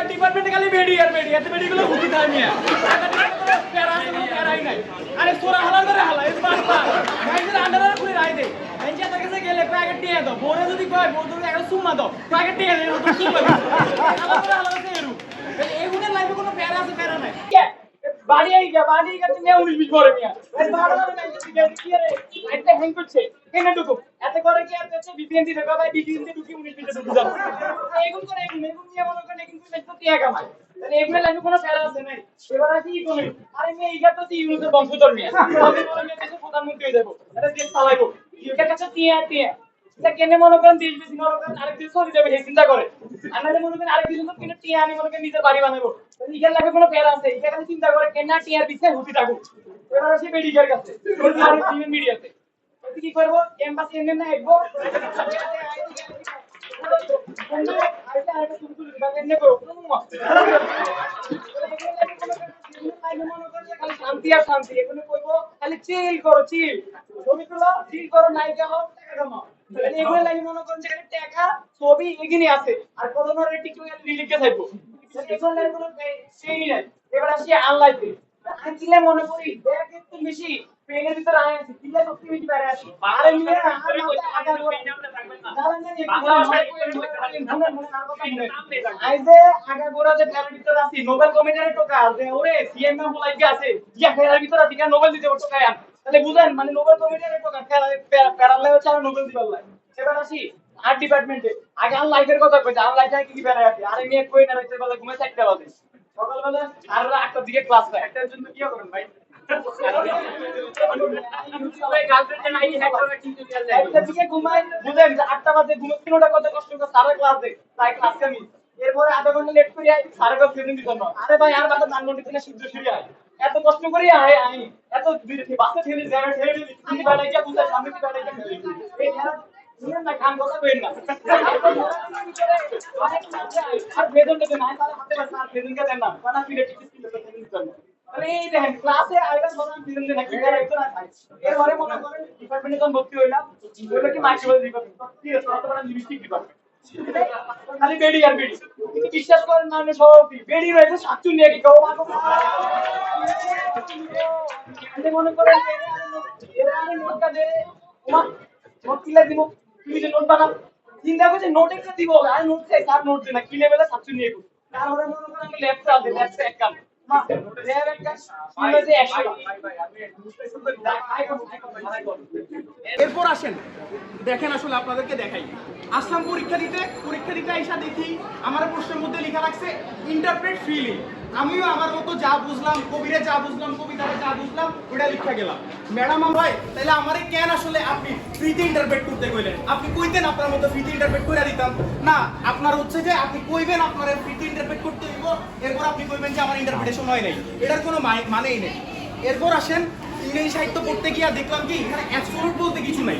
ডিপার্টমেন্টে খালি বেডি আর বেডি এত বেডিগুলো হুকি থাকে মিয়া প্যারা প্যারাই নাই আরে সোরা হালার করে হালা এই বারবার গাইদের আন্ডারে পুরো রাই দে এনজে তার কাছে গেলে প্যাকেট টিয়ে দাও বোরে যদি কয় বোর তুমি একটা সুমা দাও প্যাকেট টিয়ে দাও তো সুমা হালা করে হালা করে এরু এগুনের লাইফে কোনো প্যারা আছে প্যারা নাই বাড়ি আই গা বাড়ি গেছে নিয়ে 19 20 করে মিয়া এই বারবার ব্যাংকে দিকে কি রে একটা হ্যাং করছে কেন ঢুকো এত করে কি এত হচ্ছে বিপিএনটি ঢোকা ভাই বিপিএনটি ঢুকি 19 20 ঢুকে যাবে এগুন করে এগুন নিয়ে মনে করেন কিন্তু বেশি টিয়া কামায় তাহলে এগুলো লাইফে কোনো প্যারা আছে নাই এবার আসি ইকোনমি আরে মেয়ে এইটা তো ইউনিটের বংশধর মিয়া আমি বলে মেয়ে দেশে প্রধানমন্ত্রী হয়ে যাবো এটা দেশ চালাইবো এটা কাছে টিয়া টিয়া এটা কেনে মনে করেন দেশ বেশি মনে করেন আরেক দেশ চলে যাবে এই চিন্তা করে আমাদের মনে করেন আরেক দেশ তো কিনে টিয়া আমি মনে করেন নিজের বাড়ি বানাবো ইগের লাগে কোনো প্যারা আছে এটা খালি চিন্তা করে কেনা টিয়ার পিছনে হুতি থাকুক এবার আসি মেডিকেল কাছে আর প্রিমিয়াম মিডিয়াতে কি করব এমবাসি এনে না একবো বন্ধু আইটা আইটা তুমি তুই দিবা এনে করো খালি শান্তি আর শান্তি এখানে কইবো খালি চিল করো চিল ছবি তুলো চিল করো নায়িকা হও টাকা কামাও এগুলো লাগে মনে করেন যে টাকা ছবি এগিয়ে আছে আর করোনা টিকটক রিলিকে থাকবো এগুলো লাগে কোনো সেই নাই এবার আসি আনলাইফে আনছিলে মনে করি দেখ একটু বেশি পেনের ভিতর আয় আছে কিলা সত্যি বেশি বাইরে আসি আরে মিয়া আর আগা করে আইজে আগা গোরা যে ফেরার ভিতর আছি নোবেল কমিটির টাকা আছে ওরে সিএম এর বলাই কি আছে ইয়া ফেরার ভিতর আছি কেন নোবেল দিতে টাকা আন তাহলে বুঝেন মানে নোবেল কমিটির টাকা ফেরালে হচ্ছে আর নোবেল দিবার লাগে এবার আসি আর্ট ডিপার্টমেন্টে আগে আর লাইফের কথা কইছে আর লাইফে কি কি বেড়ে আছে আরে মেয়ে কই না রাইতে বেলা ঘুমে থাকতে বাজে সকালবেলা আর একটার দিকে ক্লাস হয় একটার জন্য কি করেন ভাই এরপরে আধা ঘন্টা লেট করে সাড়ে দশ দিতে আরে ভাই আর বাসা ধান মন্ডি থেকে সূর্য ফিরে আয় এত কষ্ট করি আয় আমি এত বাসা ঠেলে ঠেলে সামনে না কাম কথা কইেন না আর বেতনটা না তাহলে হাতে পারছ আর বেতনটা দেন না মানে ফিরে টিকিট আরে এই দেখেন ক্লাসে আইলা বলেন দিন দিন কি করে একটু না খাই এরপরে মনে করেন ডিপার্টমেন্টে যখন ভর্তি হইলাম ওইটা কি মাইক্রোবাস ডিপার্টমেন্ট কি আছে কত বড় লিপস্টিক ডিপার্টমেন্ট খালি বেডি আর বেডি কিন্তু বিশ্বাস করেন না আমি সব বেডি রয়েছে সাতচু নিয়ে কি কও মাগো আপনি মনে করেন এরা আমি নোটটা দে নোট কিলা দিব তুমি যে নোট বানাও চিন্তা করছে নোট একটা দিব আর নোট চাই তার নোট দেনা কি লেভেলে সাতচু নিয়ে গো তারপরে মনে করেন আমি লেফট আছে লেফট এক কাম এরপর আসেন দেখেন আসলে আপনাদেরকে দেখাই আসলাম পরীক্ষা দিতে আইসা দেখি আমার প্রশ্নের মধ্যে লেখা রাখছে ইন্টারপ্রেট ফ্রিলি আমিও আমার মতো যা বুঝলাম কবিরে যা বুঝলাম কবিতারে যা বুঝলাম ওটা লিখা গেলাম ম্যাডাম ভাই তাহলে আমারে কেন আসলে আপনি ফ্রিতে ইন্টারপ্রেট করতে কইলেন আপনি কইতেন আপনার মতো ফ্রিতে ইন্টারপ্রেট করে দিতাম না আপনার হচ্ছে যে আপনি কইবেন আপনার ফ্রিতে ইন্টারপ্রেট করতে হইব এরপর আপনি কইবেন যে আমার ইন্টারপ্রিটেশন হয় নাই এটার কোনো মানেই নেই এরপর আসেন ইংরেজি সাহিত্য পড়তে গিয়ে দেখলাম কি এখানে অ্যাবসলিউট বলতে কিছু নাই